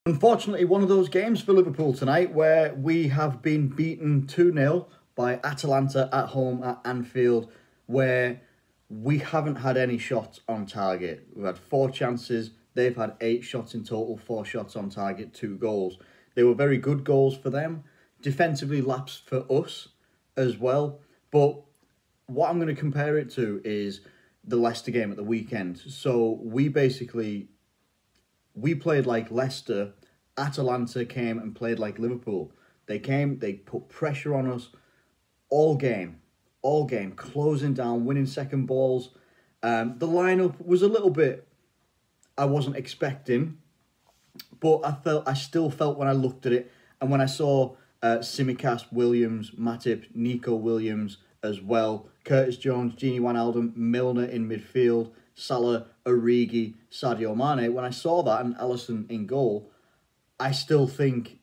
Unfortunately, one of those games for Liverpool tonight where we have been beaten 2-0 by Atalanta at home at Anfield, where we haven't had any shots on target. We've had 4 chances, they've had 8 shots in total, 4 shots on target, 2 goals. They were very good goals for them, defensively lapsed for us as well, but what I'm going to compare it to is the Leicester game at the weekend. So we played like Leicester. Atalanta came and played like Liverpool. They put pressure on us all game, closing down, winning second balls. The lineup was a little bit I wasn't expecting, but I still felt when I looked at it and when I saw Tsimikas, Williams, Matip, Nico Williams as well, Curtis Jones, Gini Wijnaldum, Milner in midfield, Salah, Origi, Sadio Mane. When I saw that and Alisson in goal, I still think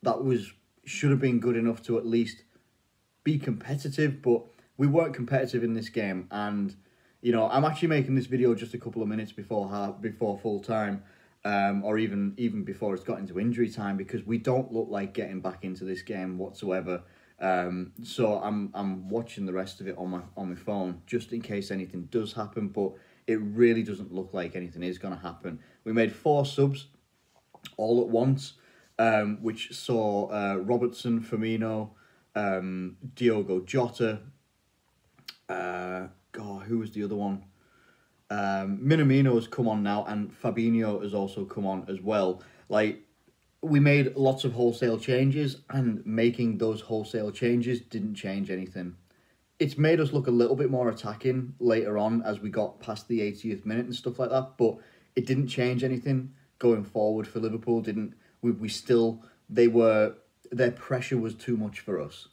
that should have been good enough to at least be competitive, but we weren't competitive in this game. And you know, I'm actually making this video just a couple of minutes before full time, or even before it's got into injury time, because we don't look like getting back into this game whatsoever. So I'm watching the rest of it on my phone just in case anything does happen, but it really doesn't look like anything is going to happen. We made 4 subs all at once, which saw Robertson, Firmino, Diogo Jota, who was the other one? Minamino has come on now, and Fabinho has also come on as well. Like, we made lots of wholesale changes, and making those wholesale changes didn't change anything. It's made us look a little bit more attacking later on as we got past the 80th minute and stuff like that, but it didn't change anything going forward for Liverpool. Their pressure was too much for us.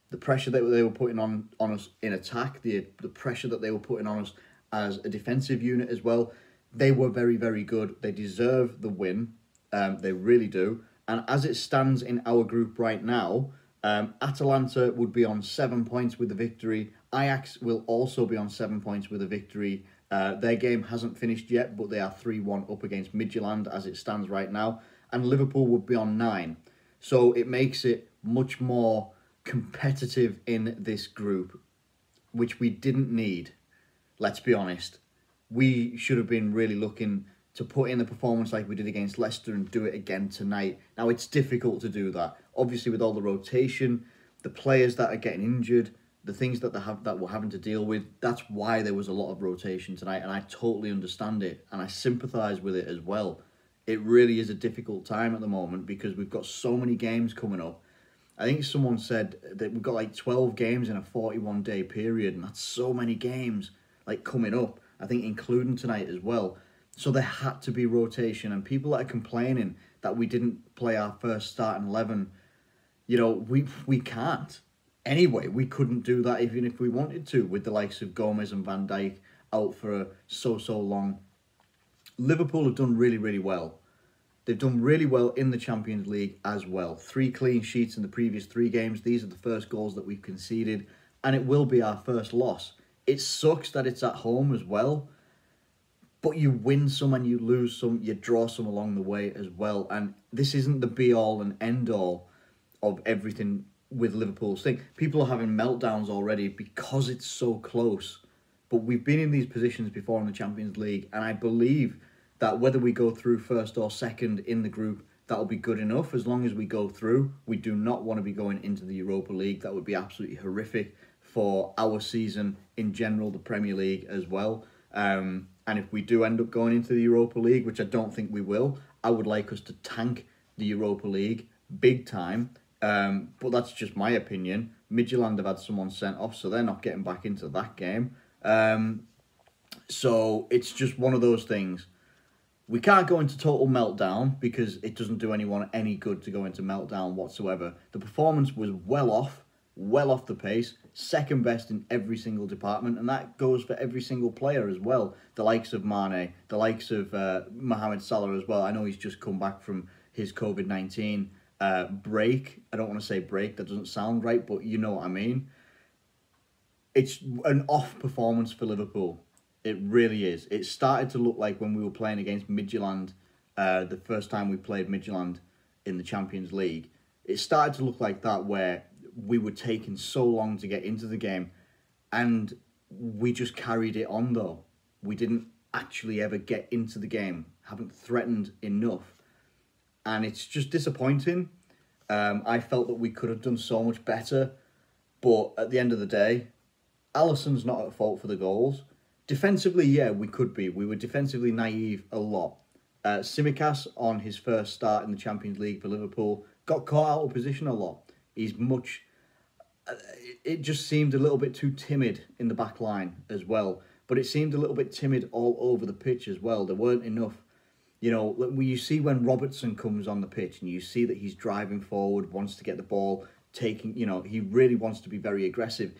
The pressure that they were putting on us in attack, the pressure that they were putting on us as a defensive unit as well, they were very, very good. They deserve the win. They really do. And as it stands in our group right now, Atalanta would be on 7 points with the victory. Ajax will also be on 7 points with a victory. Their game hasn't finished yet, but they are 3-1 up against Midtjylland as it stands right now. And Liverpool would be on 9. So it makes it much more competitive in this group, which we didn't need. Let's be honest. We should have been really looking to put in the performance like we did against Leicester and do it again tonight. Now, it's difficult to do that. Obviously, with all the rotation, the players that are getting injured, the things that we're having to deal with, that's why there was a lot of rotation tonight, and I totally understand it, and I sympathise with it as well. It really is a difficult time at the moment because we've got so many games coming up. I think someone said that we've got like 12 games in a 41-day period, and that's so many games like coming up, I think including tonight as well. So there had to be rotation, and people that are complaining that we didn't play our first starting 11, you know, we can't. Anyway, we couldn't do that even if we wanted to, with the likes of Gomez and Van Dijk out for so long. Liverpool have done really, really well. They've done really well in the Champions League as well. 3 clean sheets in the previous 3 games. These are the first goals that we've conceded, and it will be our first loss. It sucks that it's at home as well, but you win some and you lose some, you draw some along the way as well. And this isn't the be-all and end-all of everything with Liverpool's thing. People are having meltdowns already because it's so close. But we've been in these positions before in the Champions League, and I believe that whether we go through first or second in the group, that'll be good enough as long as we go through. We do not want to be going into the Europa League. That would be absolutely horrific for our season in general, the Premier League as well. And if we do end up going into the Europa League, which I don't think we will, I would like us to tank the Europa League big time. But that's just my opinion. Midtjylland have had someone sent off, so they're not getting back into that game. So it's just one of those things. We can't go into total meltdown because it doesn't do anyone any good to go into meltdown whatsoever. The performance was well off the pace, second best in every single department, and that goes for every single player as well. The likes of Mane, the likes of Mohamed Salah as well. I know he's just come back from his COVID-19 break. I don't want to say break, that doesn't sound right, but you know what I mean. It's an off performance for Liverpool. It really is. It started to look like when we were playing against Midtjylland the first time we played Midtjylland in the Champions League. It started to look like that, where we were taking so long to get into the game, and we just carried it on though. We didn't actually ever get into the game, haven't threatened enough, and it's just disappointing. I felt that we could have done so much better, but at the end of the day, Alisson's not at fault for the goals. Defensively, yeah, we could be. We were defensively naive a lot. Tsimikas, on his first start in the Champions League for Liverpool, got caught out of position a lot. He's much... It just seemed a little bit too timid in the back line as well. But it seemed a little bit timid all over the pitch as well. There weren't enough... You know, you see when Robertson comes on the pitch and you see that he's driving forward, wants to get the ball, taking... You know, he really wants to be very aggressive.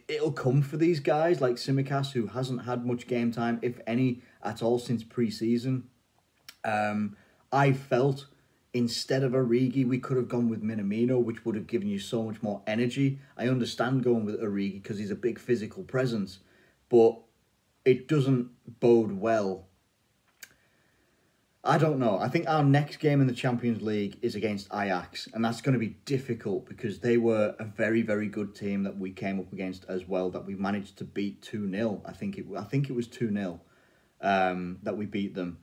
It'll come for these guys like Tsimikas, who hasn't had much game time, if any, at all since pre-season. I felt instead of Origi, we could have gone with Minamino, which would have given you so much more energy. I understand going with Origi because he's a big physical presence, but it doesn't bode well. I don't know. I think our next game in the Champions League is against Ajax, and that's going to be difficult because they were a very, very good team that we came up against as well, that we managed to beat 2-0. I think it was 2-0 that we beat them.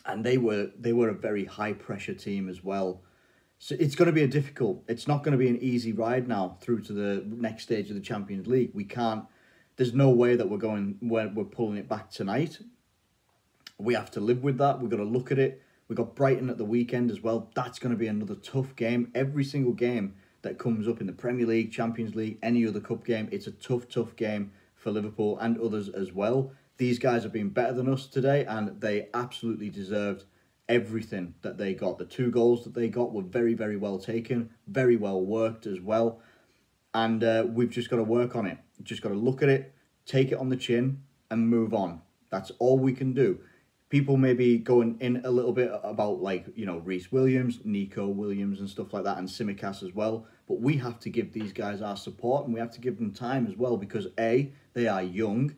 And they were a very high pressure team as well. So it's going to be it's not going to be an easy ride now through to the next stage of the Champions League. There's no way that we're pulling it back tonight. We have to live with that. We've got to look at it. We've got Brighton at the weekend as well. That's going to be another tough game. Every single game that comes up in the Premier League, Champions League, any other cup game, it's a tough game for Liverpool and others as well. These guys have been better than us today, and they absolutely deserved everything that they got. The 2 goals that they got were very, very well taken, very well worked as well. And we've just got to work on it. Just got to look at it, take it on the chin, and move on. That's all we can do. People may be going in a little bit about, like, you know, Reece Williams, Nico Williams and stuff like that, and Tsimikas as well. But we have to give these guys our support, and we have to give them time as well, because A, they are young.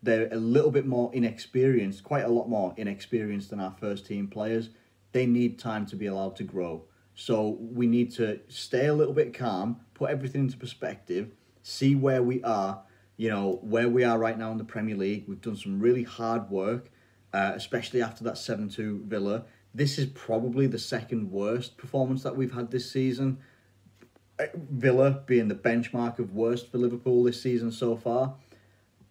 They're a little bit more inexperienced, quite a lot more inexperienced than our first team players. They need time to be allowed to grow. So we need to stay a little bit calm, put everything into perspective, see where we are, you know, where we are right now in the Premier League. We've done some really hard work, especially after that 7-2 Villa. This is probably the second worst performance that we've had this season. Villa being the benchmark of worst for Liverpool this season so far.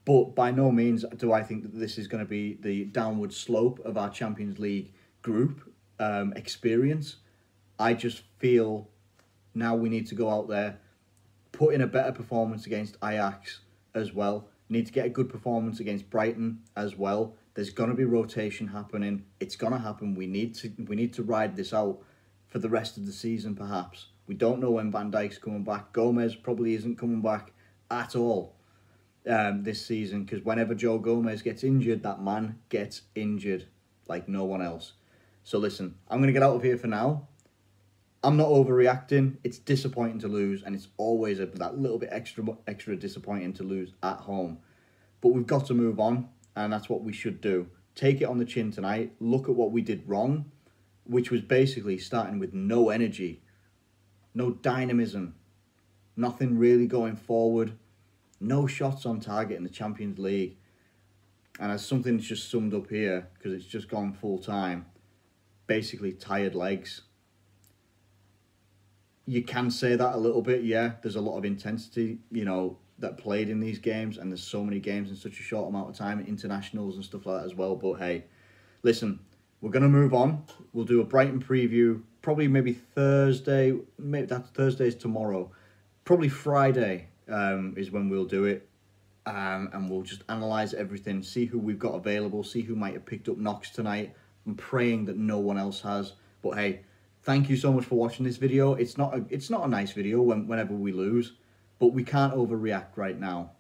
But by no means do I think that this is going to be the downward slope of our Champions League group experience. I just feel now we need to go out there, put in a better performance against Ajax as well. Need to get a good performance against Brighton as well. There's going to be rotation happening. It's going to happen. We need to ride this out for the rest of the season, perhaps. We don't know when Van Dijk's coming back. Gomez probably isn't coming back at all this season, because whenever Joe Gomez gets injured, that man gets injured like no one else. So listen, I'm going to get out of here for now. I'm not overreacting. It's disappointing to lose, and it's always that little bit extra disappointing to lose at home. But we've got to move on, and that's what we should do. Take it on the chin tonight. Look at what we did wrong, which was basically starting with no energy, no dynamism, nothing really going forward, no shots on target in the Champions League. And as something's just summed up here, because it's just gone full time, basically tired legs. You can say that a little bit, yeah. There's a lot of intensity, you know, that played in these games, and there's so many games in such a short amount of time, internationals and stuff like that as well. But hey, listen, we're going to move on. We'll do a Brighton preview, probably maybe Thursday. Maybe Thursday's tomorrow. Probably Friday is when we'll do it. And we'll just analyse everything, see who we've got available, see who might have picked up knocks tonight. I'm praying that no one else has. But hey, thank you so much for watching this video. It's not a nice video whenever we lose, but we can't overreact right now.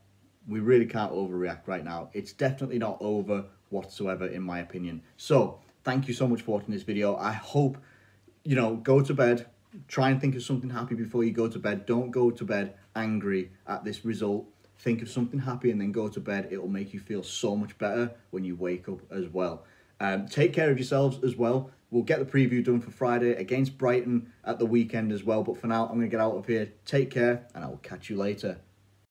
We really can't overreact right now. It's definitely not over whatsoever, in my opinion. So thank you so much for watching this video. I hope, you know, go to bed. Try and think of something happy before you go to bed. Don't go to bed angry at this result. Think of something happy and then go to bed. It will make you feel so much better when you wake up as well. Take care of yourselves as well. We'll get the preview done for Friday against Brighton at the weekend as well. But for now, I'm going to get out of here. Take care, and I will catch you later.